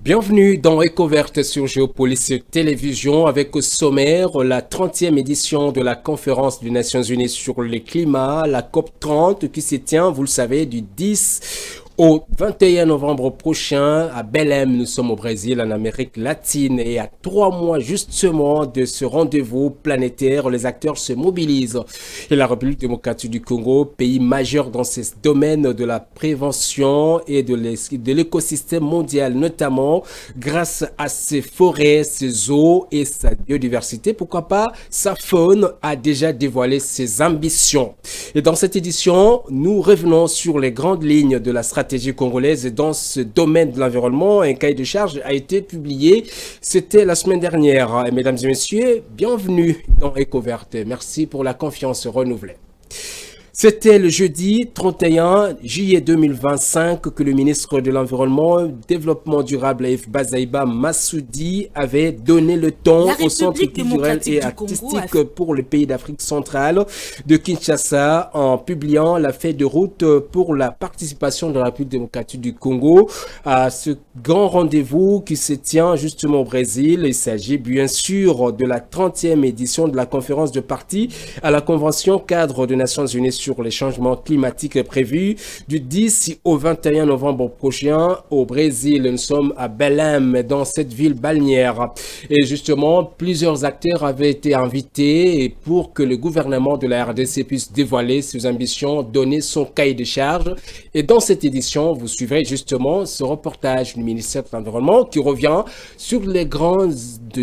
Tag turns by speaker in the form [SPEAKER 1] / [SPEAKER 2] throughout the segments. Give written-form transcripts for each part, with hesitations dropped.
[SPEAKER 1] Bienvenue dans Écoverte sur Géopolice Télévision avec au sommaire la 30e édition de la conférence des Nations Unies sur le climat, la COP30 qui se tient, vous le savez, du 10 au 21 novembre prochain à Belém. Nous sommes au Brésil, en Amérique latine, et à 3 mois justement de ce rendez-vous planétaire, les acteurs se mobilisent. Et la République démocratique du Congo, pays majeur dans ces domaines de la prévention et de l'écosystème mondial, notamment grâce à ses forêts, ses eaux et sa biodiversité, pourquoi pas sa faune, a déjà dévoilé ses ambitions. Et dans cette édition, nous revenons sur les grandes lignes de la stratégie congolaise dans ce domaine de l'environnement. Un cahier de charge a été publié, c'était la semaine dernière. Mesdames et messieurs, bienvenue dans Écoverte. Merci pour la confiance renouvelée. C'était le jeudi 31 juillet 2025 que le ministre de l'Environnement, Développement durable F. Bazaïba Massoudi avait donné le ton au Centre culturel et artistique pour le pays d'Afrique centrale de Kinshasa en publiant la feuille de route pour la participation de la République démocratique du Congo à ce grand rendez-vous qui se tient justement au Brésil. Il s'agit bien sûr de la 30e édition de la conférence de parties à la Convention cadre des Nations Unies sur les changements climatiques prévus du 10 au 21 novembre prochain au Brésil. Nous sommes à Belém, dans cette ville balnéaire. Et justement, plusieurs acteurs avaient été invités pour que le gouvernement de la RDC puisse dévoiler ses ambitions, donner son cahier de charge. Et dans cette édition, vous suivrez justement ce reportage du ministère de l'Environnement qui revient sur les grandes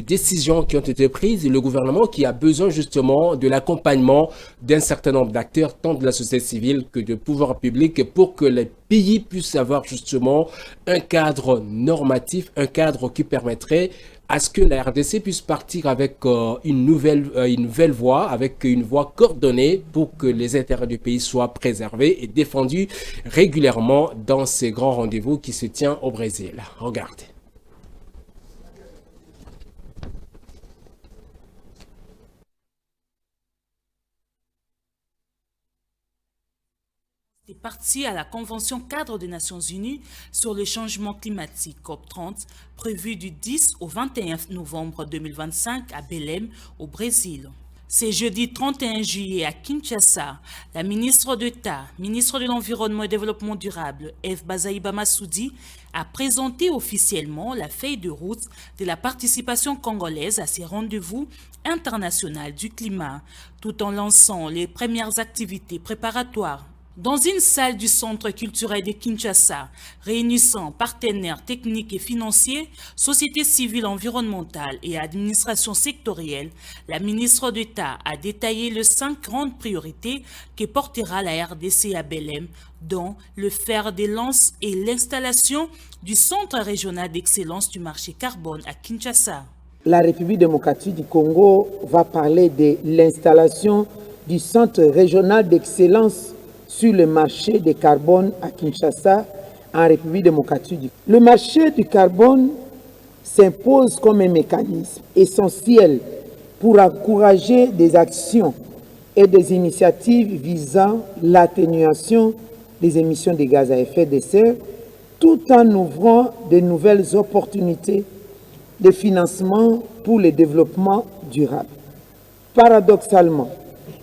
[SPEAKER 1] décisions qui ont été prises et le gouvernement qui a besoin justement de l'accompagnement d'un certain nombre d'acteurs, tant de la société civile que de pouvoir public, pour que les pays puissent avoir justement un cadre normatif, un cadre qui permettrait à ce que la RDC puisse partir avec une nouvelle voie, avec une voie coordonnée pour que les intérêts du pays soient préservés et défendus régulièrement dans ces grands rendez-vous qui se tient au Brésil. Regardez.
[SPEAKER 2] Parti à la Convention cadre des Nations Unies sur le changement climatique COP30 prévue du 10 au 21 novembre 2025 à Belém, au Brésil. C'est jeudi 31 juillet à Kinshasa, la ministre d'État, ministre de l'Environnement et Développement durable, F. Bazaïba Massoudi, a présenté officiellement la feuille de route de la participation congolaise à ces rendez-vous internationaux du climat, tout en lançant les premières activités préparatoires. Dans une salle du Centre culturel de Kinshasa, réunissant partenaires techniques et financiers, sociétés civiles environnementales et administrations sectorielles, la ministre d'État a détaillé les 5 grandes priorités que portera la RDC à Belém, dont le fer de lance et l'installation du Centre régional d'excellence du marché carbone à Kinshasa.
[SPEAKER 3] La République démocratique du Congo va parler de l'installation du Centre régional d'excellence sur le marché du carbone à Kinshasa, en République démocratique du Congo. Le marché du carbone s'impose comme un mécanisme essentiel pour encourager des actions et des initiatives visant l'atténuation des émissions de gaz à effet de serre, tout en ouvrant de nouvelles opportunités de financement pour le développement durable. Paradoxalement,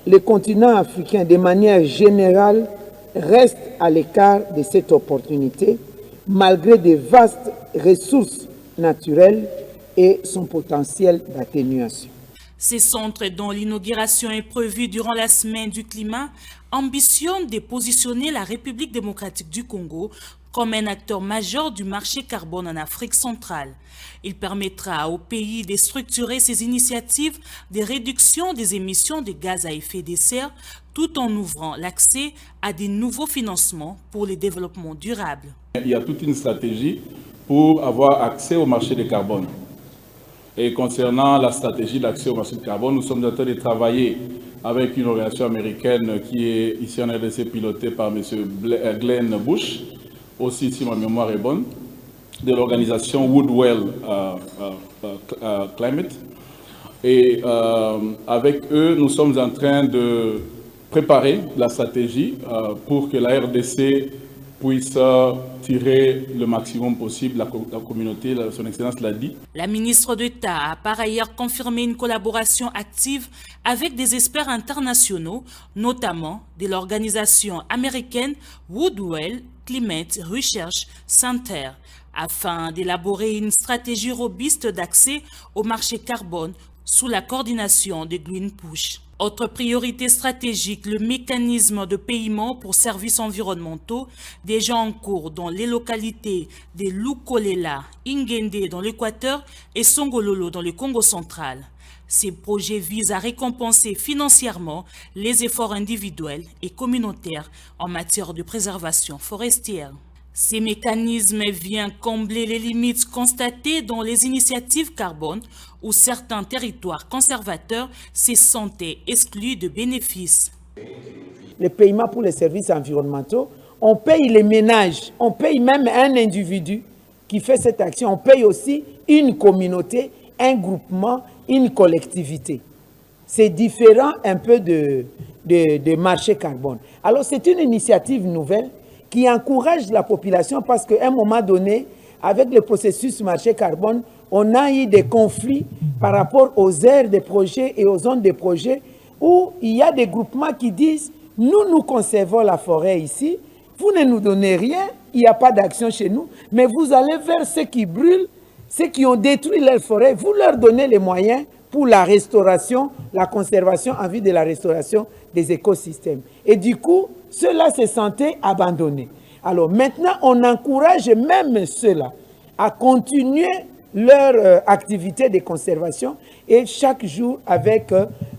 [SPEAKER 3] le continent africain, de manière générale, reste à l'écart de cette opportunité, malgré de vastes ressources naturelles et son potentiel d'atténuation.
[SPEAKER 2] Ces centres, dont l'inauguration est prévue durant la semaine du climat, ambitionnent de positionner la République démocratique du Congo comme un acteur majeur du marché carbone en Afrique centrale. Il permettra au pays de structurer ses initiatives de réduction des émissions de gaz à effet de serre tout en ouvrant l'accès à des nouveaux financements pour le développement durable.
[SPEAKER 4] Il y a toute une stratégie pour avoir accès au marché du carbone. Et concernant la stratégie d'accès au marché du carbone, nous sommes en train de travailler avec une organisation américaine qui est ici en RDC pilotée par M. Glenn Bush, aussi si ma mémoire est bonne, de l'organisation Woodwell Climate. Et avec eux, nous sommes en train de préparer la stratégie pour que la RDC puisse tirer le maximum possible. La communauté, son Excellence l'a dit.
[SPEAKER 2] La ministre d'État a par ailleurs confirmé une collaboration active avec des experts internationaux, notamment de l'organisation américaine Woodwell Climate Research Center, afin d'élaborer une stratégie robuste d'accès au marché carbone sous la coordination de Green Push. Autre priorité stratégique, le mécanisme de paiement pour services environnementaux déjà en cours dans les localités de Lukolela, Ingende dans l'Équateur et Songololo dans le Congo central. Ces projets visent à récompenser financièrement les efforts individuels et communautaires en matière de préservation forestière. Ces mécanismes viennent combler les limites constatées dans les initiatives carbone où certains territoires conservateurs se sentaient exclus de bénéfices.
[SPEAKER 3] Le paiement pour les services environnementaux, on paye les ménages, on paye même un individu qui fait cette action, on paye aussi une communauté, un groupement, une collectivité. C'est différent un peu de marché carbone. Alors c'est une initiative nouvelle qui encourage la population parce qu'à un moment donné, avec le processus marché carbone, on a eu des conflits par rapport aux aires des projets et aux zones des projets où il y a des groupements qui disent « Nous conservons la forêt ici, vous ne nous donnez rien, il n'y a pas d'action chez nous, mais vous allez vers ceux qui brûlent, ceux qui ont détruit leur forêt, vous leur donnez les moyens pour la restauration, la conservation en vue de la restauration des écosystèmes. » Et du coup, ceux-là se sentaient abandonnés. Alors maintenant, on encourage même ceux-là à continuer leur activité de conservation et chaque jour avec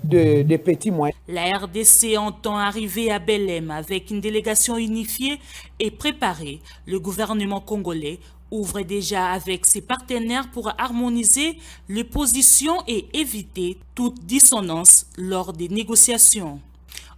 [SPEAKER 3] de petits moyens.
[SPEAKER 2] La RDC entend arriver à Belém avec une délégation unifiée et préparée. Le gouvernement congolais ouvre déjà avec ses partenaires pour harmoniser les positions et éviter toute dissonance lors des négociations.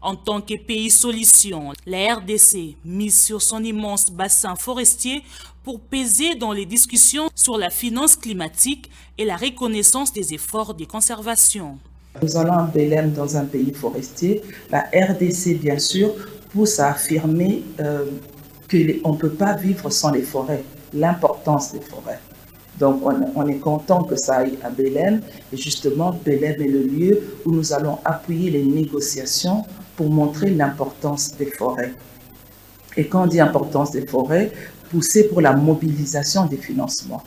[SPEAKER 2] En tant que pays solution, la RDC mise sur son immense bassin forestier pour peser dans les discussions sur la finance climatique et la reconnaissance des efforts de conservation.
[SPEAKER 5] Nous allons à Belém dans un pays forestier. La RDC, bien sûr, pousse à affirmer qu'on ne peut pas vivre sans les forêts, l'importance des forêts. Donc, on est content que ça aille à Belém. Et justement, Belém est le lieu où nous allons appuyer les négociations pour montrer l'importance des forêts. Et quand on dit importance des forêts, pousser pour la mobilisation des financements.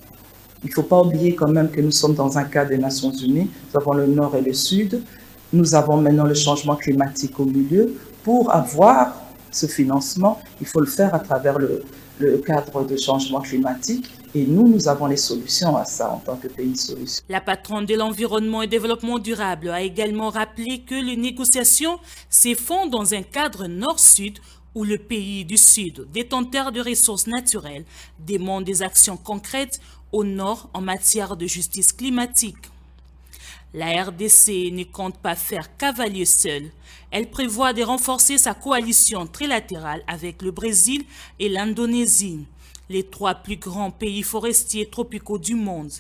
[SPEAKER 5] Il ne faut pas oublier quand même que nous sommes dans un cadre des Nations Unies. Nous avons le Nord et le Sud. Nous avons maintenant le changement climatique au milieu. Pour avoir ce financement, il faut le faire à travers le cadre de changement climatique. Et nous avons les solutions à ça en tant que pays solution.
[SPEAKER 2] La patronne de l'environnement et développement durable a également rappelé que les négociations se font dans un cadre nord-sud où le pays du Sud, détenteur de ressources naturelles, demande des actions concrètes au nord en matière de justice climatique. La RDC ne compte pas faire cavalier seul. Elle prévoit de renforcer sa coalition trilatérale avec le Brésil et l'Indonésie, les 3 plus grands pays forestiers tropicaux du monde.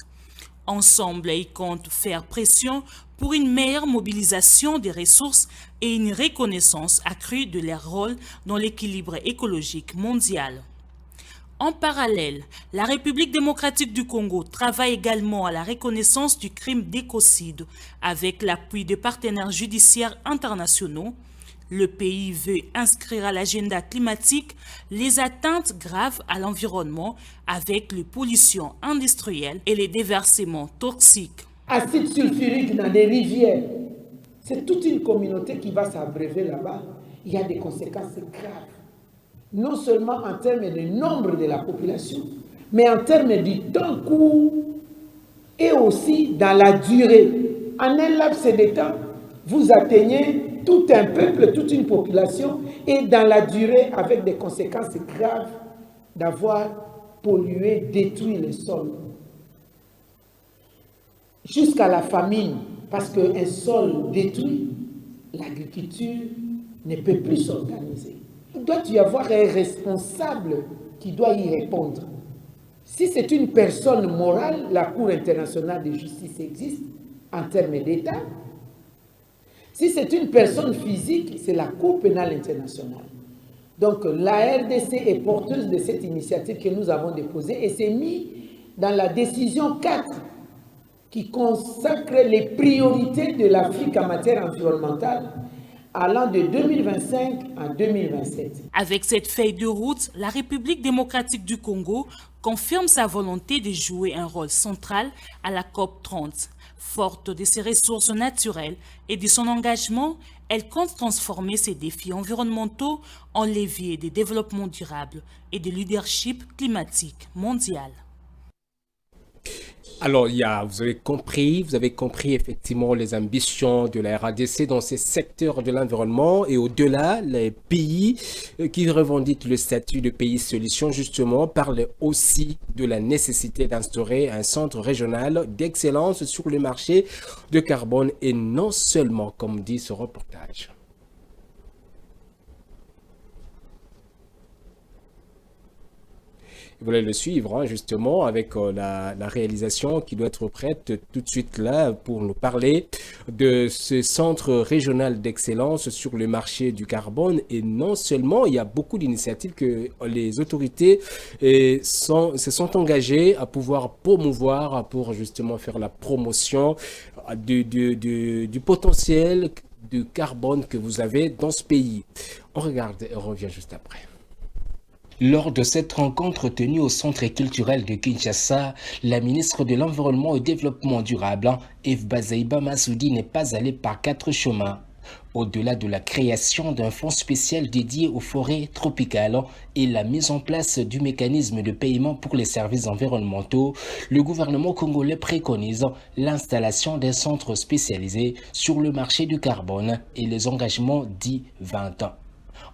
[SPEAKER 2] Ensemble, ils comptent faire pression pour une meilleure mobilisation des ressources et une reconnaissance accrue de leur rôle dans l'équilibre écologique mondial. En parallèle, la République démocratique du Congo travaille également à la reconnaissance du crime d'écocide avec l'appui de partenaires judiciaires internationaux. Le pays veut inscrire à l'agenda climatique les atteintes graves à l'environnement avec les pollutions industrielles et les déversements toxiques.
[SPEAKER 3] Acide sulfurique dans des rivières, c'est toute une communauté qui va s'abreuver là-bas. Il y a des conséquences graves. Non seulement en termes de nombre de la population, mais en termes du temps court et aussi dans la durée. En un laps de temps, vous atteignez tout un peuple, toute une population, et dans la durée, avec des conséquences graves d'avoir pollué, détruit le sol. Jusqu'à la famine, parce qu'un sol détruit, l'agriculture ne peut plus s'organiser. Il doit y avoir un responsable qui doit y répondre. Si c'est une personne morale, la Cour internationale de justice existe en termes d'État. Si c'est une personne physique, c'est la Cour pénale internationale. Donc la RDC est porteuse de cette initiative que nous avons déposée et c'est mis dans la décision 4 qui consacre les priorités de l'Afrique en matière environnementale allant de 2025 à 2027.
[SPEAKER 2] Avec cette feuille de route, la République démocratique du Congo confirme sa volonté de jouer un rôle central à la COP 30. Forte de ses ressources naturelles et de son engagement, elle compte transformer ces défis environnementaux en levier de développement durable et de leadership climatique mondial.
[SPEAKER 1] Alors, vous avez compris effectivement les ambitions de la RDC dans ces secteurs de l'environnement et au-delà, les pays qui revendiquent le statut de pays solution, justement, parlent aussi de la nécessité d'instaurer un centre régional d'excellence sur le marché de carbone et non seulement, comme dit ce reportage. Vous voulez le suivre justement avec la réalisation qui doit être prête tout de suite là pour nous parler de ce centre régional d'excellence sur le marché du carbone. Et non seulement, il y a beaucoup d'initiatives que les autorités se sont engagées à pouvoir promouvoir pour justement faire la promotion du potentiel du carbone que vous avez dans ce pays. On regarde et on revient juste après. Lors de cette rencontre tenue au Centre culturel de Kinshasa, la ministre de l'Environnement et du Développement durable, Eve Bazaiba Massoudi, n'est pas allée par 4 chemins. Au-delà de la création d'un fonds spécial dédié aux forêts tropicales et la mise en place du mécanisme de paiement pour les services environnementaux, le gouvernement congolais préconise l'installation d'un centre spécialisé sur le marché du carbone et les engagements dits 20 ans.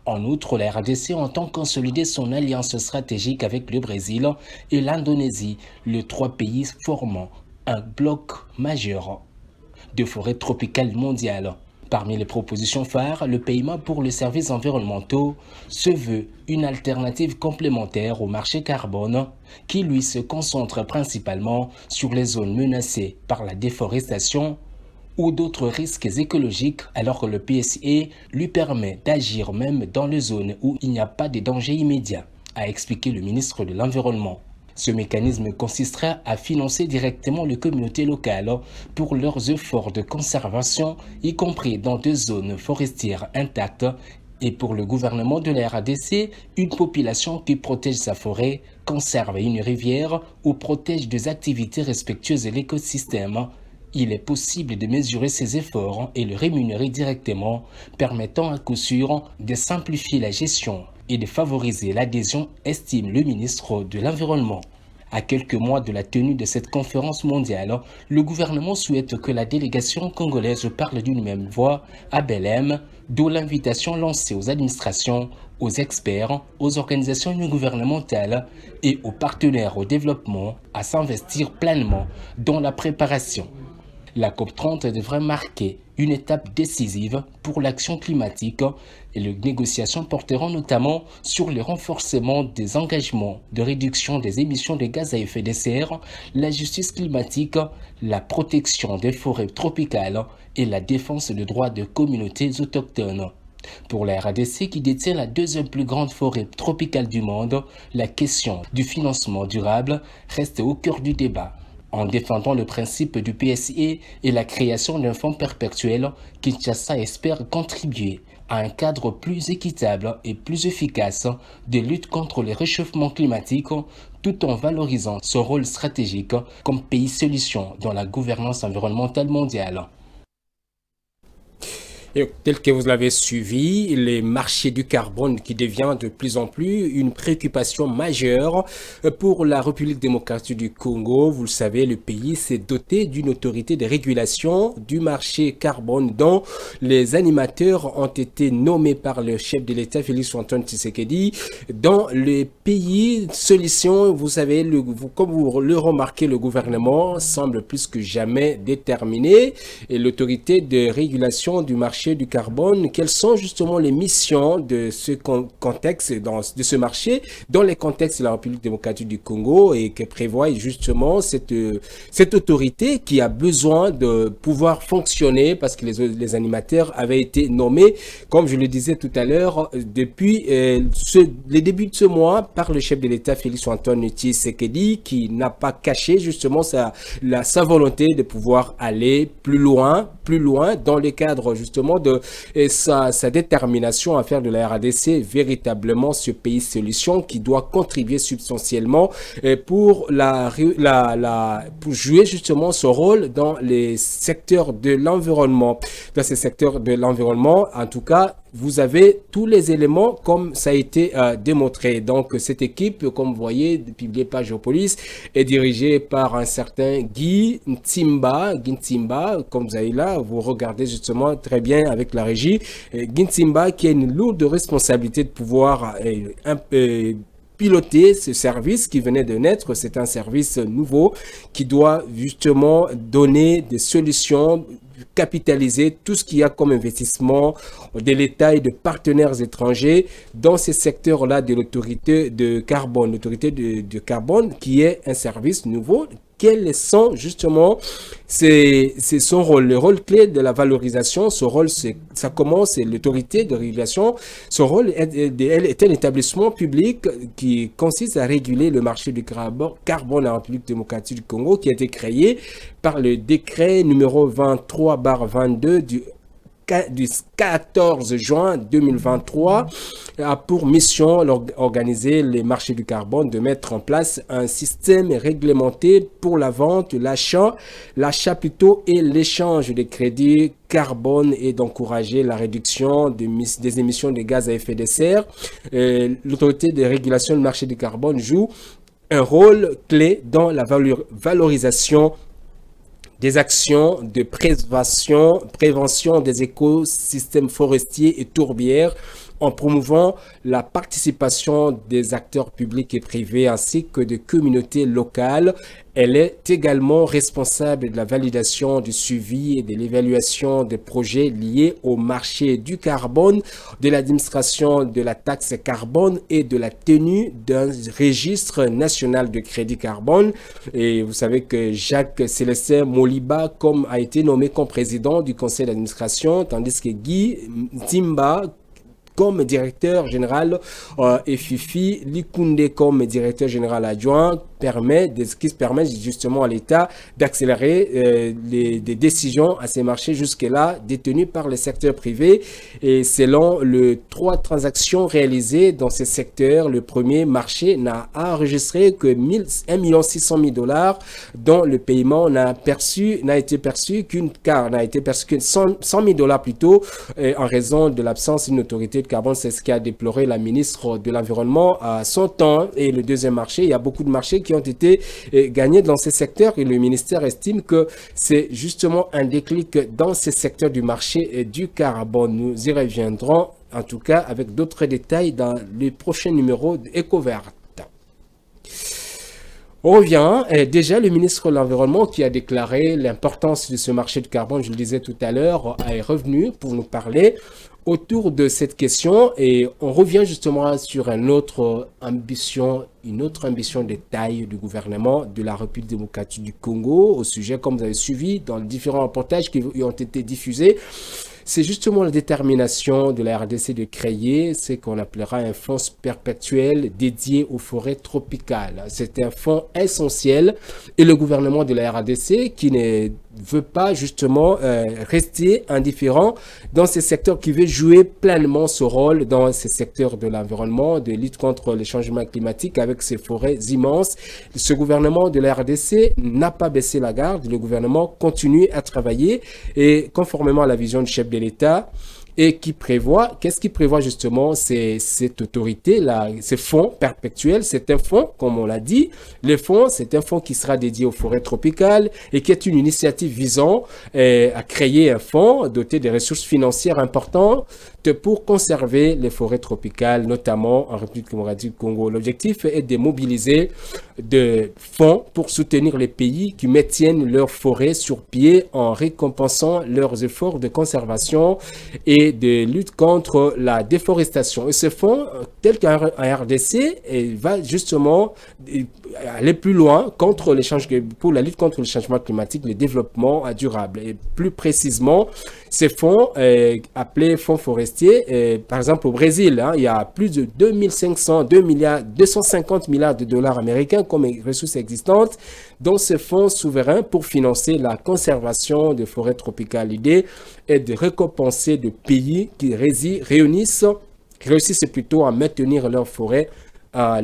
[SPEAKER 1] En outre, la RDC entend consolider son alliance stratégique avec le Brésil et l'Indonésie, les 3 pays formant un bloc majeur de forêts tropicales mondiales. Parmi les propositions phares, le paiement pour les services environnementaux se veut une alternative complémentaire au marché carbone qui, lui, se concentre principalement sur les zones menacées par la déforestation ou d'autres risques écologiques, alors que le PSE lui permet d'agir même dans les zones où il n'y a pas de danger immédiat, a expliqué le ministre de l'Environnement. Ce mécanisme consistera à financer directement les communautés locales pour leurs efforts de conservation, y compris dans des zones forestières intactes, et pour le gouvernement de la RDC, une population qui protège sa forêt, conserve une rivière ou protège des activités respectueuses de l'écosystème. Il est possible de mesurer ces efforts et le rémunérer directement, permettant à coup sûr de simplifier la gestion et de favoriser l'adhésion, estime le ministre de l'Environnement. À quelques mois de la tenue de cette conférence mondiale, le gouvernement souhaite que la délégation congolaise parle d'une même voix à Belém, d'où l'invitation lancée aux administrations, aux experts, aux organisations non gouvernementales et aux partenaires au développement à s'investir pleinement dans la préparation. La COP30 devrait marquer une étape décisive pour l'action climatique et les négociations porteront notamment sur le renforcement des engagements de réduction des émissions de gaz à effet de serre, la justice climatique, la protection des forêts tropicales et la défense des droits des communautés autochtones. Pour la RDC qui détient la 2e plus grande forêt tropicale du monde, la question du financement durable reste au cœur du débat. En défendant le principe du PSE et la création d'un fonds perpétuel, Kinshasa espère contribuer à un cadre plus équitable et plus efficace de lutte contre le réchauffement climatique, tout en valorisant son rôle stratégique comme pays solution dans la gouvernance environnementale mondiale. Et tel que vous l'avez suivi, les marchés du carbone qui devient de plus en plus une préoccupation majeure pour la République démocratique du Congo. Vous le savez, le pays s'est doté d'une autorité de régulation du marché carbone dont les animateurs ont été nommés par le chef de l'État, Félix-Antoine Tshisekedi. Dans les pays solutions, vous savez, comme vous le remarquez, le gouvernement semble plus que jamais déterminé et l'autorité de régulation du marché marché du carbone. Quelles sont justement les missions de ce contexte, de ce marché, dans les contextes de la République démocratique du Congo et que prévoit justement cette autorité qui a besoin de pouvoir fonctionner parce que les animateurs avaient été nommés, comme je le disais tout à l'heure, depuis les débuts de ce mois par le chef de l'État Félix-Antoine Tshisekedi, qui n'a pas caché justement sa volonté de pouvoir aller plus loin dans le cadre justement de sa détermination à faire de la RDC véritablement ce pays solution qui doit contribuer substantiellement pour jouer justement son rôle dans les secteurs de l'environnement. Dans ces secteurs de l'environnement, en tout cas, vous avez tous les éléments comme ça a été démontré. Donc, cette équipe, comme vous voyez, publiée par Géopolis, est dirigée par un certain Guy Ntimba, comme vous avez là, vous regardez justement très bien avec la régie. Guy Ntimba qui a une lourde responsabilité de pouvoir piloter ce service qui venait de naître. C'est un service nouveau qui doit justement donner des solutions, capitaliser tout ce qu'il y a comme investissement de l'État et de partenaires étrangers dans ces secteurs-là de l'autorité de carbone. L'autorité de carbone qui est un service nouveau. Quels sont justement c'est son rôle, le rôle clé de la valorisation. Ce rôle, ça commence, c'est l'autorité de régulation. Son rôle est un établissement public qui consiste à réguler le marché du carbone en République démocratique du Congo, qui a été créé par le décret numéro 23/22 du 14 juin 2023 a pour mission d'organiser les marchés du carbone, de mettre en place un système réglementé pour la vente, l'achat plutôt et l'échange des crédits carbone et d'encourager la réduction des émissions de gaz à effet de serre. L'autorité de régulation du marché du carbone joue un rôle clé dans la valorisation des actions de prévention des écosystèmes forestiers et tourbières en promouvant la participation des acteurs publics et privés ainsi que des communautés locales. Elle est également responsable de la validation, du suivi et de l'évaluation des projets liés au marché du carbone, de l'administration de la taxe carbone et de la tenue d'un registre national de crédit carbone. Et vous savez que Jacques Célestin Moliba a été nommé comme président du conseil d'administration, tandis que Guy Ntimba comme directeur général et Fifi Likunde comme directeur général adjoint qui permet justement à l'État d'accélérer des décisions à ces marchés jusque-là détenus par le secteur privé. Et selon les 3 transactions réalisées dans ces secteurs, le premier marché n'a enregistré que $1 600 000, dont le paiement n'a été perçu que $100 000 plutôt, en raison de l'absence d'une autorité de carbone. C'est ce qu'a déploré la ministre de l'Environnement à son temps. Et le deuxième marché, il y a beaucoup de marchés qui ont été gagnés dans ces secteurs et le ministère estime que c'est justement un déclic dans ces secteurs du marché du carbone. Nous y reviendrons en tout cas avec d'autres détails dans les prochains numéros d'EcoVert. On revient, déjà le ministre de l'Environnement qui a déclaré l'importance de ce marché du carbone, je le disais tout à l'heure, est revenu pour nous parler autour de cette question et on revient justement sur une autre ambition de taille du gouvernement de la République démocratique du Congo au sujet, comme vous avez suivi dans les différents reportages qui ont été diffusés. C'est justement la détermination de la RDC de créer ce qu'on appellera un fonds perpétuel dédié aux forêts tropicales. C'est un fonds essentiel et le gouvernement de la RDC qui ne veut pas justement rester indifférent dans ces secteurs, qui veut jouer pleinement ce rôle dans ces secteurs de l'environnement, de lutte contre les changements climatiques avec ces forêts immenses. Ce gouvernement de la RDC n'a pas baissé la garde, le gouvernement continue à travailler et conformément à la vision du chef de l'État et qu'est-ce qui prévoit justement cette autorité-là, ces fonds perpétuels? C'est un fonds, comme on l'a dit. Le fonds, c'est un fonds qui sera dédié aux forêts tropicales et qui est une initiative visant à créer un fonds doté de ressources financières importantes pour conserver les forêts tropicales, notamment en République démocratique du Congo. L'objectif est de mobiliser des fonds pour soutenir les pays qui maintiennent leurs forêts sur pied en récompensant leurs efforts de conservation et de lutte contre la déforestation. Et ce fonds, tel qu'un RDC, va justement aller plus loin pour la lutte contre le changement climatique, le développement durable. Et plus précisément, ces fonds, appelés fonds forestiers, par exemple au Brésil, il y a plus de 250 milliards de dollars américains comme ressources existantes dans ces fonds souverains pour financer la conservation des forêts tropicales. L'idée est de récompenser des pays qui réussissent plutôt à maintenir leurs forêts en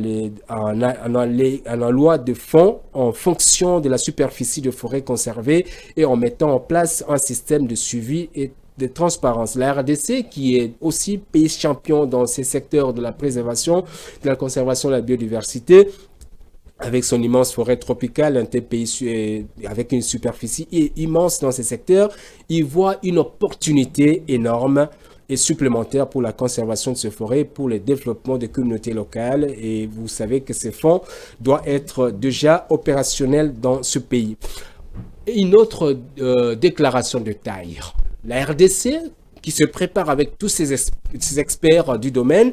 [SPEAKER 1] loi de fonds en fonction de la superficie de forêt conservée et en mettant en place un système de suivi et de transparence. La RDC, qui est aussi pays champion dans ces secteurs de la préservation, de la conservation de la biodiversité, avec son immense forêt tropicale, un pays avec une superficie immense dans ces secteurs, il voit une opportunité énorme et supplémentaire pour la conservation de ces forêts, pour le développement des communautés locales. Et vous savez que ces fonds doivent être déjà opérationnels dans ce pays. Et une autre déclaration de taille. La RDC, qui se prépare avec tous ces experts du domaine,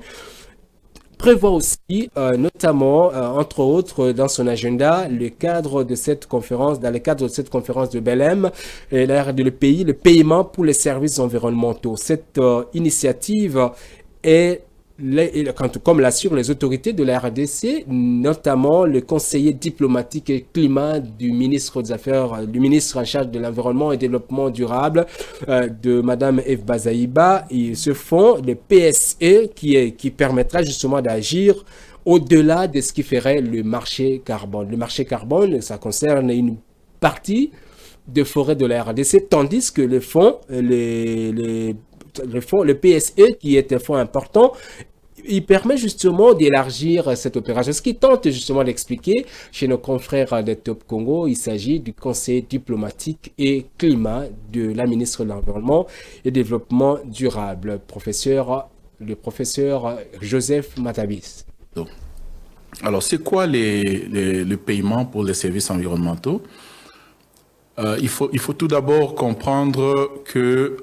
[SPEAKER 1] prévoit aussi, notamment, entre autres, dans son agenda, dans le cadre de cette conférence de Belém, le pays, le paiement pour les services environnementaux. Cette initiative est, comme l'assurent les autorités de la RDC, notamment le conseiller diplomatique et climat du ministre en charge de l'environnement et développement durable, de Madame Eve Bazaïba, et ce fonds, le PSE, qui permettra justement d'agir au-delà de ce qui ferait le marché carbone. Le marché carbone, ça concerne une partie de forêt de la RDC, tandis que le fonds, le PSE, qui est un fonds important, il permet justement d'élargir cette opération. Ce qui tente justement d'expliquer chez nos confrères de Top Congo, il s'agit du conseiller diplomatique et climat de la ministre de l'Environnement et Développement durable, le professeur Joseph Matabis.
[SPEAKER 6] Alors, c'est quoi le paiement pour les services environnementaux? Il faut tout d'abord comprendre que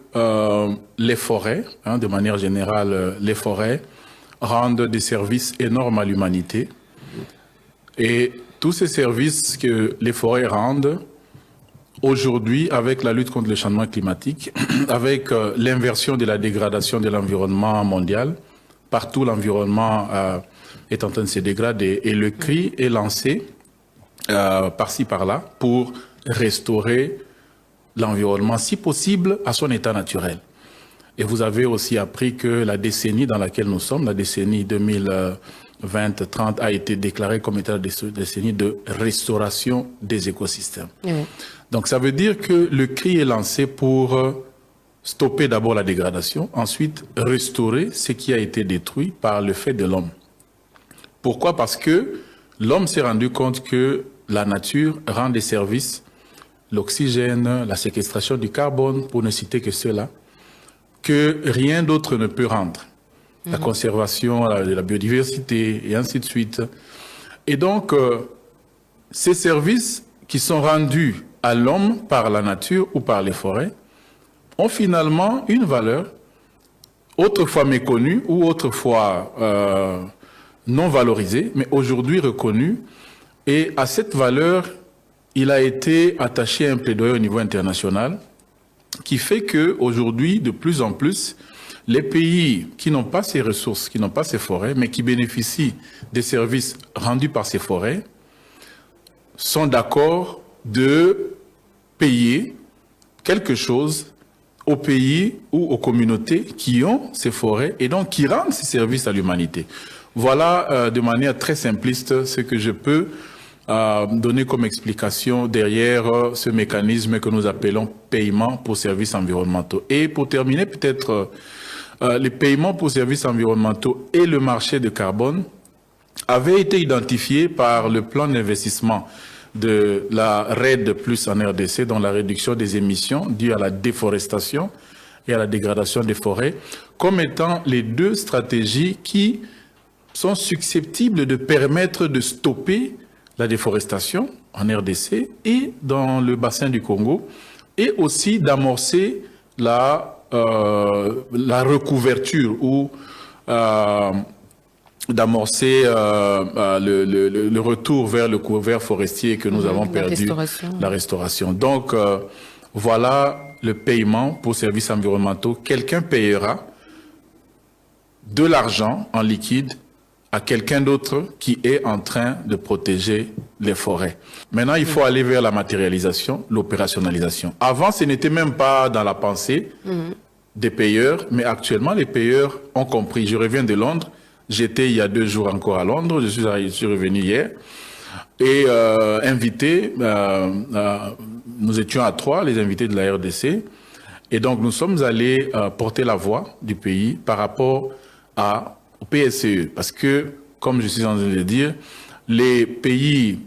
[SPEAKER 6] les forêts, de manière générale, les forêts rendent des services énormes à l'humanité. Et tous ces services que les forêts rendent, aujourd'hui, avec la lutte contre le changement climatique, avec l'inversion de la dégradation de l'environnement mondial, partout l'environnement est en train de se dégrader. Et le cri est lancé par-ci, par-là, pour restaurer l'environnement, si possible, à son état naturel. Et vous avez aussi appris que la décennie dans laquelle nous sommes, la décennie 2020-30, a été déclarée comme étant la décennie de restauration des écosystèmes. Mmh. Donc ça veut dire que le cri est lancé pour stopper d'abord la dégradation, ensuite restaurer ce qui a été détruit par le fait de l'homme. Pourquoi? Parce que l'homme s'est rendu compte que la nature rend des services, l'oxygène, la séquestration du carbone, pour ne citer que cela, que rien d'autre ne peut rendre. La conservation de la biodiversité et ainsi de suite. Et donc, ces services qui sont rendus à l'homme par la nature ou par les forêts ont finalement une valeur autrefois méconnue ou autrefois non valorisée, mais aujourd'hui reconnue. Et à cette valeur, il a été attaché un plaidoyer au niveau international qui fait qu'aujourd'hui, de plus en plus, les pays qui n'ont pas ces ressources, qui n'ont pas ces forêts, mais qui bénéficient des services rendus par ces forêts, sont d'accord de payer quelque chose aux pays ou aux communautés qui ont ces forêts et donc qui rendent ces services à l'humanité. Voilà de manière très simpliste ce que je peux donner comme explication derrière ce mécanisme que nous appelons paiement pour services environnementaux. Et pour terminer, peut-être les paiements pour services environnementaux et le marché de carbone avaient été identifiés par le plan d'investissement de la RED plus en RDC, dans la réduction des émissions dues à la déforestation et à la dégradation des forêts, comme étant les deux stratégies qui sont susceptibles de permettre de stopper la déforestation en RDC et dans le bassin du Congo, et aussi d'amorcer la recouverture ou d'amorcer le retour vers le couvert forestier que nous avons perdu, la restauration. Donc, voilà le paiement pour services environnementaux. Quelqu'un payera de l'argent en liquide à quelqu'un d'autre qui est en train de protéger les forêts. Maintenant, il faut aller vers la matérialisation, l'opérationnalisation. Avant, ce n'était même pas dans la pensée des payeurs, mais actuellement, les payeurs ont compris. Je reviens de Londres. J'étais il y a 2 jours encore à Londres. Je suis revenu hier. Et invité, nous étions à 3, les invités de la RDC. Et donc, nous sommes allés porter la voix du pays par rapport au PSCE. Parce que, comme je suis en train de le dire, les pays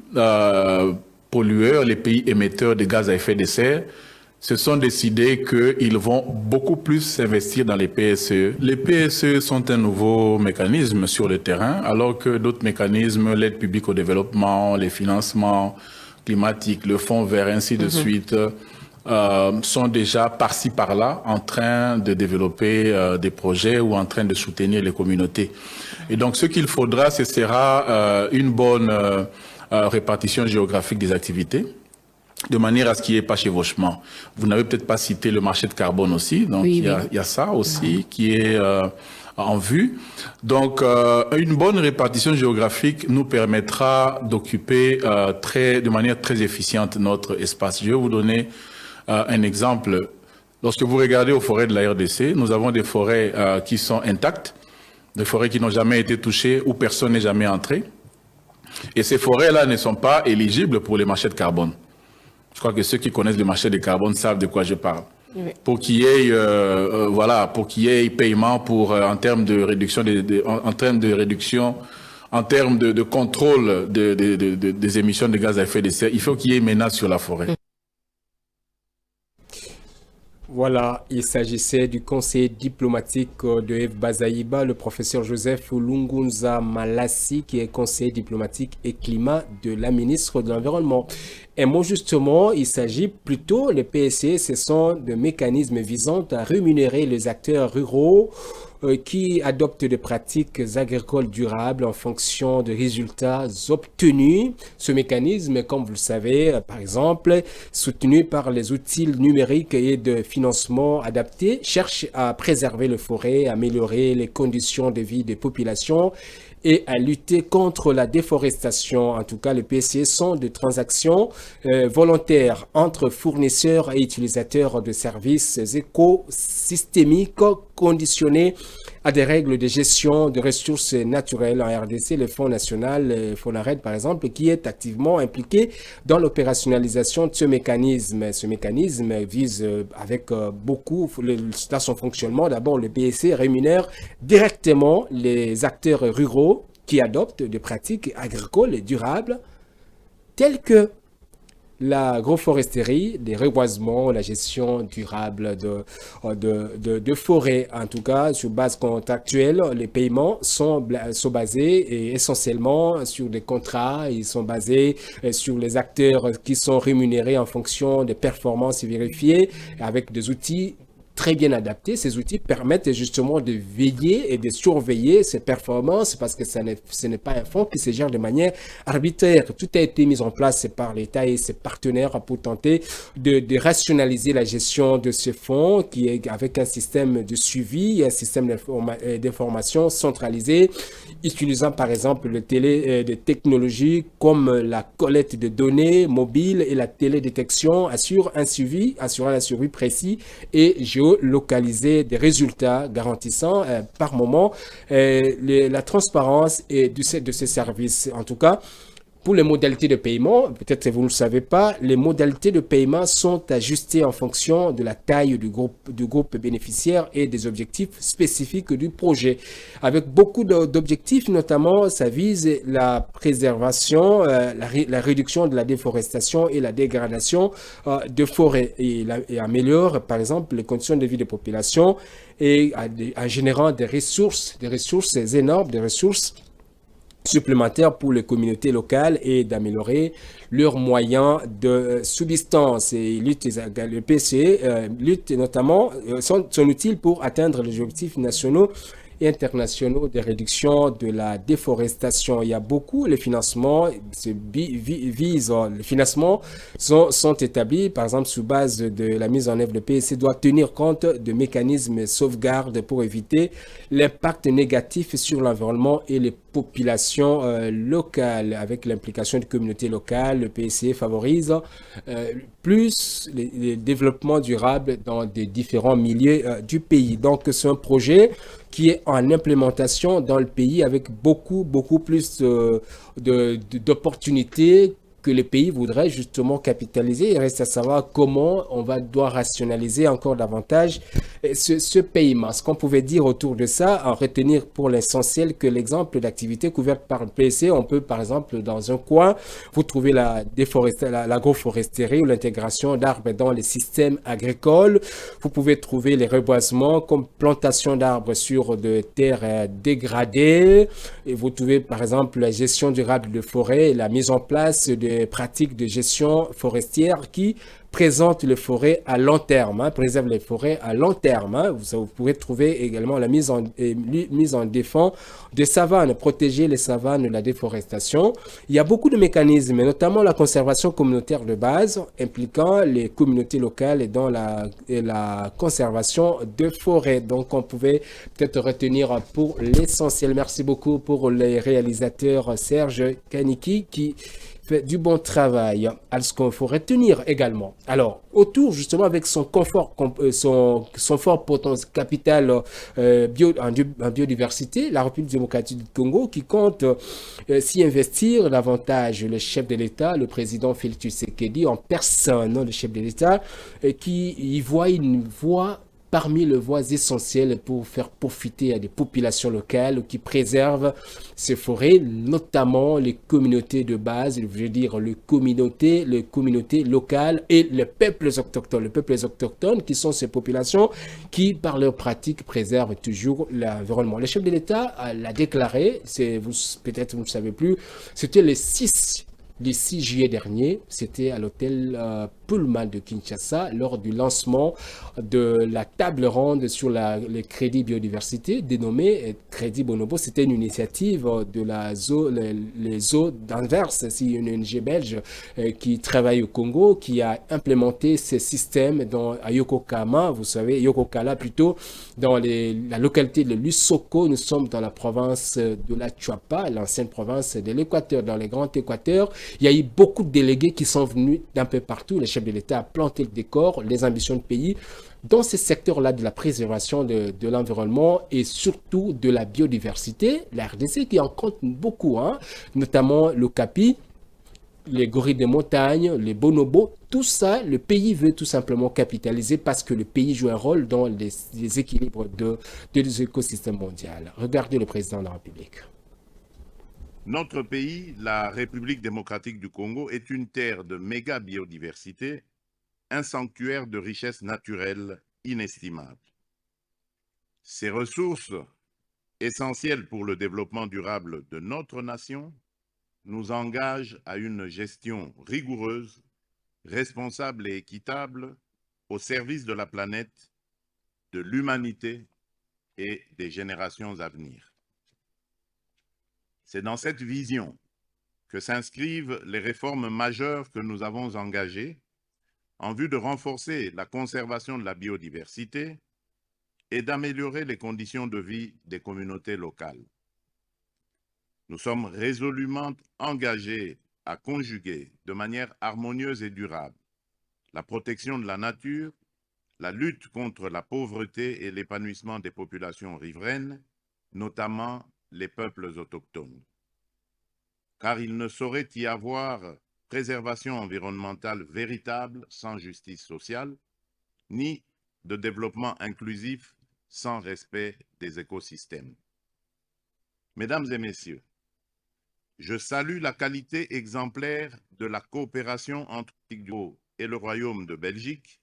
[SPEAKER 6] pollueurs, les pays émetteurs de gaz à effet de serre, se sont décidés qu'ils vont beaucoup plus s'investir dans les PSCE. Les PSCE sont un nouveau mécanisme sur le terrain, alors que d'autres mécanismes, l'aide publique au développement, les financements climatiques, le fonds vert, ainsi de suite, sont déjà par-ci par-là en train de développer des projets ou en train de soutenir les communautés. Et donc, ce qu'il faudra, ce sera une bonne répartition géographique des activités, de manière à ce qu'il n'y ait pas chevauchement. Vous n'avez peut-être pas cité le marché de carbone aussi, donc il y a ça aussi qui est en vue. Donc, une bonne répartition géographique nous permettra d'occuper de manière très efficiente notre espace. Je vais vous donner un exemple. Lorsque vous regardez aux forêts de la RDC, nous avons des forêts qui sont intactes, des forêts qui n'ont jamais été touchées, où personne n'est jamais entré. Et ces forêts-là ne sont pas éligibles pour les marchés de carbone. Je crois que ceux qui connaissent le marché de carbone savent de quoi je parle. Oui. Pour qu'il y ait, pour qu'il y ait paiement en termes de réduction, en termes de contrôle des émissions de gaz à effet de serre, il faut qu'il y ait une menace sur la forêt.
[SPEAKER 1] Voilà, il s'agissait du conseiller diplomatique de Eve Bazaïba, le professeur Joseph Lungunza Malassi, qui est conseiller diplomatique et climat de la ministre de l'Environnement. Et moi, justement, il s'agit plutôt, les PSC, ce sont des mécanismes visant à rémunérer les acteurs ruraux qui adoptent des pratiques agricoles durables en fonction de résultats obtenus. Ce mécanisme, comme vous le savez, par exemple, soutenu par les outils numériques et de financement adaptés, cherche à préserver les forêts, à améliorer les conditions de vie des populations et à lutter contre la déforestation. En tout cas, les PSC sont des transactions volontaires entre fournisseurs et utilisateurs de services écosystémiques conditionnés à des règles de gestion de ressources naturelles. En RDC, le Fonds national, FONARED par exemple, qui est activement impliqué dans l'opérationnalisation de ce mécanisme. Ce mécanisme vise avec beaucoup, dans son fonctionnement, d'abord le PSC rémunère directement les acteurs ruraux qui adoptent des pratiques agricoles et durables telles que l'agroforesterie, les reboisements, la gestion durable de forêts. En tout cas, sur base contractuelle, les paiements sont basés essentiellement sur des contrats. Ils sont basés sur les acteurs qui sont rémunérés en fonction des performances vérifiées avec des outils très bien adaptés. Ces outils permettent justement de veiller et de surveiller ces performances parce que ce n'est pas un fonds qui se gère de manière arbitraire. Tout a été mis en place par l'État et ses partenaires pour tenter de rationaliser la gestion de ce fonds qui est avec un système de suivi, un système d'information centralisé, utilisant par exemple des technologies comme la collecte de données mobiles et la télédétection assurant un suivi précis et géolocaliser des résultats garantissant par moment la transparence de ces services. En tout cas, Pour les modalités de paiement, peut-être que vous ne le savez pas, les modalités de paiement sont ajustées en fonction de la taille du groupe bénéficiaire et des objectifs spécifiques du projet. Avec beaucoup d'objectifs, notamment, ça vise la préservation, la réduction de la déforestation et la dégradation de forêts et améliore, par exemple, les conditions de vie des populations et en générant des ressources énormes, des ressources supplémentaires pour les communautés locales et d'améliorer leurs moyens de subsistance. Et le PCE lutte notamment, sont utiles pour atteindre les objectifs nationaux et internationaux de réduction de la déforestation. Il y a beaucoup, les financements les financements sont établis, par exemple, sous base de la mise en œuvre. Le PSC doit tenir compte de mécanismes de sauvegarde pour éviter l'impact négatif sur l'environnement et les populations locales. Avec l'implication des communautés locales, le PSC favorise plus le développement durable dans des différents milieux du pays. Donc, c'est un projet qui est en implémentation dans le pays avec beaucoup plus d'opportunités que le pays voudrait justement capitaliser. Il reste à savoir comment on doit rationaliser encore davantage ce paiement. Ce qu'on pouvait dire autour de ça, en retenir pour l'essentiel que l'exemple d'activité couverte par le PSC, on peut par exemple dans un coin, vous trouvez l'agroforesterie ou l'intégration d'arbres dans les systèmes agricoles. Vous pouvez trouver les reboisements comme plantation d'arbres sur de terres dégradées. Et vous trouvez par exemple la gestion durable de forêts et la mise en place de pratiques de gestion forestière qui présentent les forêts à long terme, préservent les forêts à long terme. Vous pourrez trouver également la mise en défense des savanes, protéger les savanes de la déforestation. Il y a beaucoup de mécanismes, notamment la conservation communautaire de base, impliquant les communautés locales et dans la conservation de forêts. Donc, on pouvait peut-être retenir pour l'essentiel. Merci beaucoup pour les réalisateurs Serge Kaniki qui fait du bon travail. Alors, ce qu'il faut retenir également. Alors, autour, justement, avec son confort, son fort potentiel capital en biodiversité, la République démocratique du Congo, qui compte s'y investir davantage. Le chef de l'État, le président Félix Tshisekedi, en personne, le chef de l'État, qui y voit une voie parmi les voies essentielles pour faire profiter à des populations locales qui préservent ces forêts, notamment les communautés de base, je veux dire les communautés locales et les peuples autochtones. Les peuples autochtones qui sont ces populations qui, par leurs pratiques, préservent toujours l'environnement. Le chef de l'État l'a déclaré, peut-être vous ne le savez plus, c'était le 6 juillet dernier, c'était à l'hôtel Pullman de Kinshasa lors du lancement de la table ronde sur les crédits biodiversité dénommée Crédit Bonobo. C'était une initiative de les eaux d'Anvers, c'est une ONG belge qui travaille au Congo, qui a implémenté ces systèmes à Yokokama, vous savez, Yokokala plutôt, dans la localité de Lusoko. Nous sommes dans la province de la Chuapa, l'ancienne province de l'Équateur, dans les grands Équateurs. Il y a eu beaucoup de délégués qui sont venus d'un peu partout. Le chef de l'État a planté le décor, les ambitions du pays dans ces secteurs-là de la préservation de l'environnement et surtout de la biodiversité. La RDC qui en compte beaucoup, notamment le Capi, les gorilles des montagnes, les bonobos, tout ça, le pays veut tout simplement capitaliser parce que le pays joue un rôle dans les équilibres de l'écosystème mondial. Regardez le président de la République.
[SPEAKER 7] Notre pays, la République démocratique du Congo, est une terre de méga biodiversité, un sanctuaire de richesses naturelles inestimables. Ces ressources, essentielles pour le développement durable de notre nation, nous engagent à une gestion rigoureuse, responsable et équitable au service de la planète, de l'humanité et des générations à venir. C'est dans cette vision que s'inscrivent les réformes majeures que nous avons engagées en vue de renforcer la conservation de la biodiversité et d'améliorer les conditions de vie des communautés locales. Nous sommes résolument engagés à conjuguer de manière harmonieuse et durable la protection de la nature, la lutte contre la pauvreté et l'épanouissement des populations riveraines, notamment les peuples autochtones. car il ne saurait y avoir préservation environnementale véritable sans justice sociale, ni de développement inclusif sans respect des écosystèmes. Mesdames et messieurs, je salue la qualité exemplaire de la coopération entre l'Igo et le Royaume de Belgique,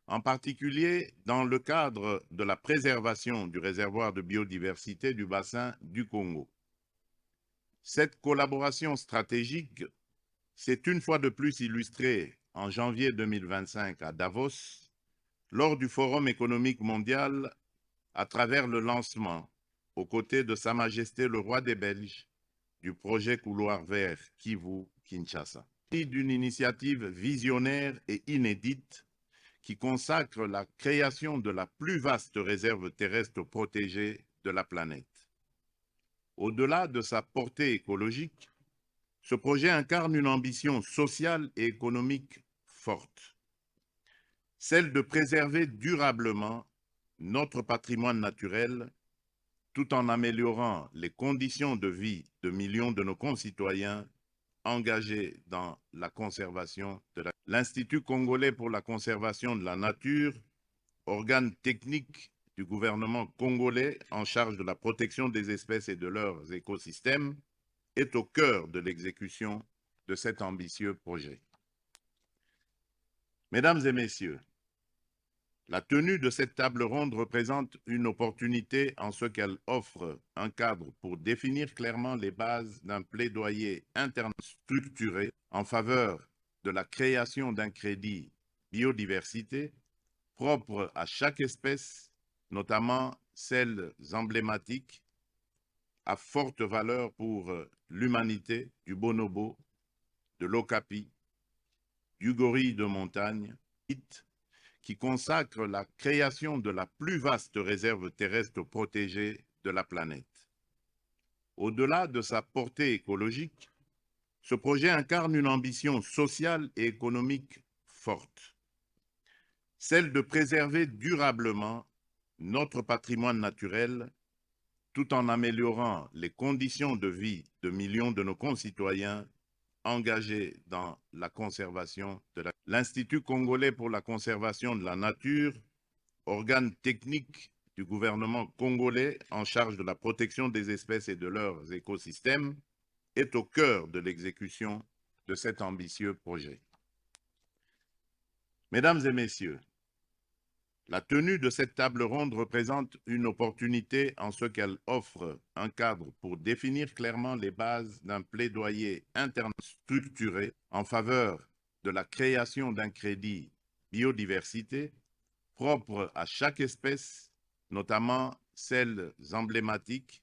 [SPEAKER 7] en particulier dans le cadre de la préservation du réservoir de biodiversité du bassin du Congo. Cette collaboration stratégique s'est une fois de plus illustrée en janvier 2025 à Davos, lors du Forum économique mondial, à travers le lancement, aux côtés de Sa Majesté le Roi des Belges, du projet Couloir Vert Kivu-Kinshasa. D'une initiative visionnaire et inédite qui consacre la création de la plus vaste réserve terrestre protégée de la planète. Au-delà de sa portée écologique, ce projet incarne une ambition sociale et économique forte, celle de préserver durablement notre patrimoine naturel tout en améliorant les conditions de vie de millions de nos concitoyens engagés dans la conservation de la... L'Institut congolais pour la conservation de la nature, organe technique du gouvernement congolais en charge de la protection des espèces et de leurs écosystèmes, est au cœur de l'exécution de cet ambitieux projet. Mesdames et messieurs, la tenue de cette table ronde représente une opportunité en ce qu'elle offre un cadre pour définir clairement les bases d'un plaidoyer interne structuré en faveur de la création d'un crédit biodiversité propre à chaque espèce, notamment celles emblématiques, à forte valeur pour l'humanité, du bonobo, de l'okapi, du gorille de montagne, qui consacre la création de la plus vaste réserve terrestre protégée de la planète. Au-delà de sa portée écologique, ce projet incarne une ambition sociale et économique forte, celle de préserver durablement notre patrimoine naturel tout en améliorant les conditions de vie de millions de nos concitoyens engagés dans la conservation de la... L'Institut congolais pour la conservation de la nature, organe technique du gouvernement congolais en charge de la protection des espèces et de leurs écosystèmes, est au cœur de l'exécution de cet ambitieux projet. Mesdames et messieurs, la tenue de cette table ronde représente une opportunité en ce qu'elle offre un cadre pour définir clairement les bases d'un plaidoyer interne structuré en faveur de la création d'un crédit biodiversité propre à chaque espèce, notamment celles emblématiques,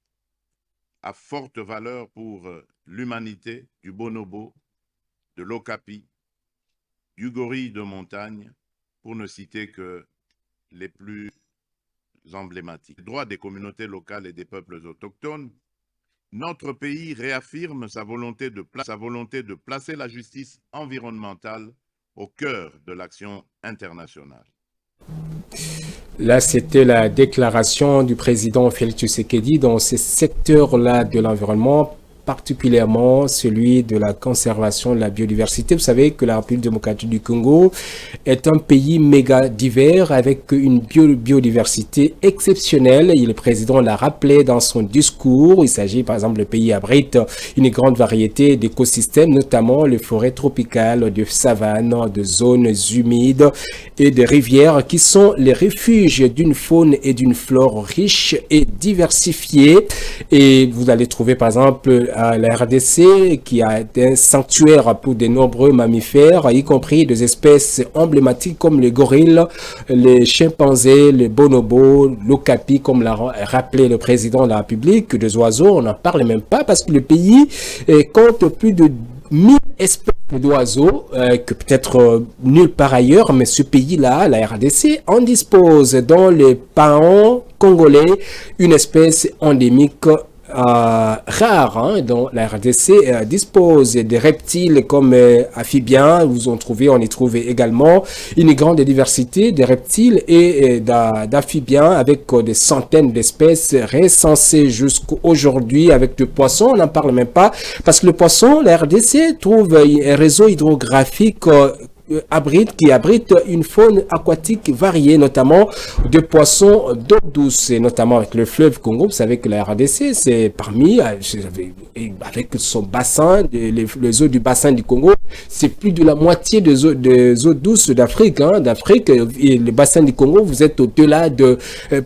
[SPEAKER 7] à forte valeur pour l'humanité, du bonobo, de l'okapi, du gorille de montagne, pour ne citer que les plus emblématiques. Les droits des communautés locales et des peuples autochtones, notre pays réaffirme sa volonté de placer la justice environnementale au cœur de l'action internationale.
[SPEAKER 1] Là, c'était la déclaration du président Félix Tshisekedi dans ce secteur-là de l'environnement, particulièrement celui de la conservation de la biodiversité. Vous savez que la République démocratique du Congo est un pays méga divers avec une biodiversité exceptionnelle. Et le président l'a rappelé dans son discours. Il s'agit, par exemple, le pays abrite une grande variété d'écosystèmes, notamment les forêts tropicales, de savanes, de zones humides et de rivières qui sont les refuges d'une faune et d'une flore riches et diversifiées. Et vous allez trouver, par exemple, la RDC qui a été un sanctuaire pour de nombreux mammifères, y compris des espèces emblématiques comme les gorilles, les chimpanzés, les bonobos, l'okapi, comme l'a rappelé le président de la République. Des oiseaux, on n'en parle même pas parce que le pays compte plus de 1000 espèces d'oiseaux que peut-être nulle part ailleurs, mais ce pays-là, la RDC, en dispose dans les paons congolais, une espèce endémique rares hein, dont la RDC dispose des reptiles comme amphibiens. On y trouve également une grande diversité de reptiles et d'amphibiens avec des centaines d'espèces recensées jusqu'aujourd'hui. Avec le poisson, on n'en parle même pas parce que le poisson, la RDC trouve un réseau hydrographique qui abrite une faune aquatique variée, notamment de poissons d'eau douce, et notamment avec le fleuve Congo. Vous savez que la RDC, c'est parmi, avec son bassin, les eaux du bassin du Congo, c'est plus de la moitié des eaux douces d'Afrique. Et le bassin du Congo, vous êtes au-delà de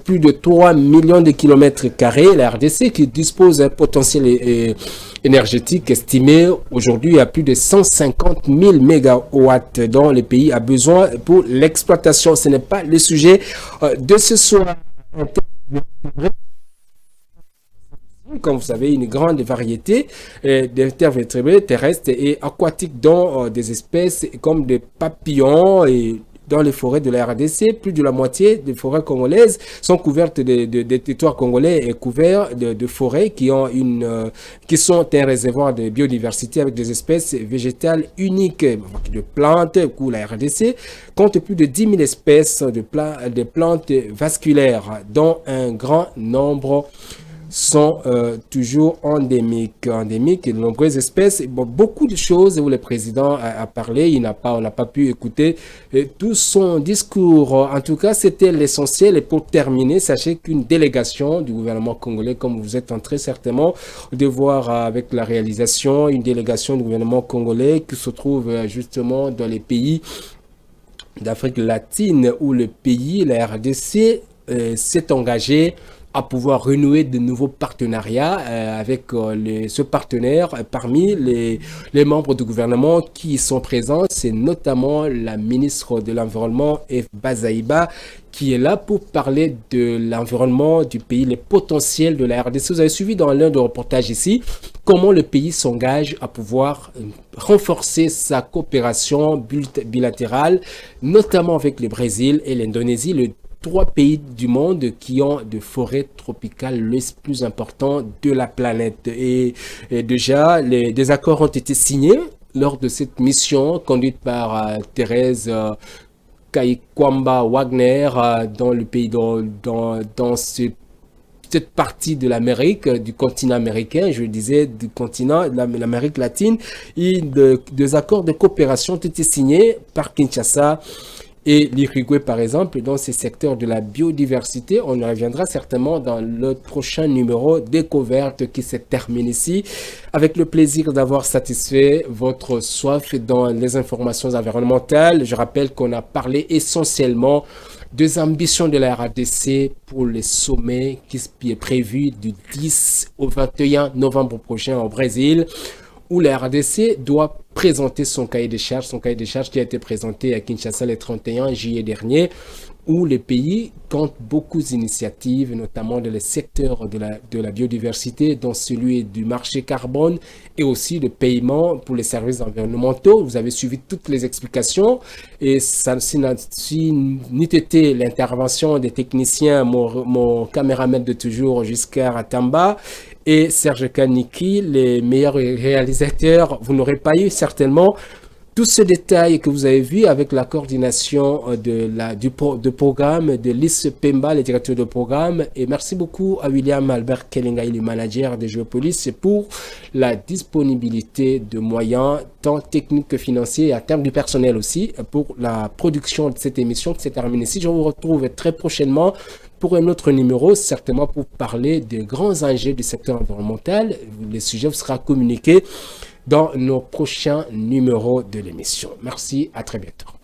[SPEAKER 1] plus de 3 millions de kilomètres carrés. La RDC qui dispose d'un potentiel énergétique estimé aujourd'hui à plus de 150 000 mégawatts dont le pays a besoin pour l'exploitation. Ce n'est pas le sujet de ce soir. Comme vous savez, une grande variété d'invertébrés terrestres et aquatiques, dont des espèces comme des papillons et dans les forêts de la RDC, plus de la moitié des forêts congolaises sont couvertes des territoires congolais et couverts de forêts qui sont un réservoir de biodiversité avec des espèces végétales uniques, de plantes, où la RDC compte plus de 10 000 espèces de plantes vasculaires, dont un grand nombre sont toujours endémiques. Et de nombreuses espèces, beaucoup de choses où le président a parlé, on n'a pas pu écouter tout son discours. En tout cas, c'était l'essentiel. Et pour terminer, sachez qu'une délégation du gouvernement congolais, comme vous êtes en train certainement de voir avec la réalisation, une délégation du gouvernement congolais qui se trouve justement dans les pays d'Afrique latine, où le pays, la RDC, s'est engagé à pouvoir renouer de nouveaux partenariats avec ce partenaire. Parmi les membres du gouvernement qui sont présents, c'est notamment la ministre de l'Environnement, Eve Bazaïba, qui est là pour parler de l'environnement du pays, les potentiels de la RDC. Vous avez suivi dans l'un des reportages ici comment le pays s'engage à pouvoir renforcer sa coopération bilatérale, notamment avec le Brésil et l'Indonésie, les 3 pays du monde qui ont de forêts tropicales les plus importants de la planète. Et déjà, des accords ont été signés lors de cette mission conduite par Thérèse Kaikwamba Wagner dans le pays, dans cette partie de l'Amérique, du continent américain, je disais du continent de l'Amérique latine. Et des accords de coopération ont été signés par Kinshasa et l'Uruguay, par exemple, dans ces secteurs de la biodiversité. On y reviendra certainement dans le prochain numéro Découverte qui se termine ici. Avec le plaisir d'avoir satisfait votre soif dans les informations environnementales. Je rappelle qu'on a parlé essentiellement des ambitions de la RDC pour le sommet qui est prévu du 10 au 21 novembre prochain au Brésil, où la RDC doit présenter son cahier de charges qui a été présenté à Kinshasa le 31 juillet dernier, où les pays comptent beaucoup d'initiatives, notamment dans le secteur de la biodiversité, dont celui du marché carbone et aussi de paiement pour les services environnementaux. Vous avez suivi toutes les explications et ça n'a été l'intervention des techniciens, mon caméraman de toujours, Giscard Atamba, et Serge Kaniki, les meilleurs réalisateurs. Vous n'aurez pas eu certainement tous ces détails que vous avez vus avec la coordination du programme de Lys Pemba, le directeur de programme. Et merci beaucoup à William Albert Kelengai, le manager de Géopolis, pour la disponibilité de moyens, tant techniques que financiers, et à terme du personnel aussi, pour la production de cette émission qui s'est terminée ici. Je vous retrouve très prochainement pour un autre numéro, certainement pour parler des grands enjeux du secteur environnemental. Le sujet vous sera communiqué dans nos prochains numéros de l'émission. Merci, à très bientôt.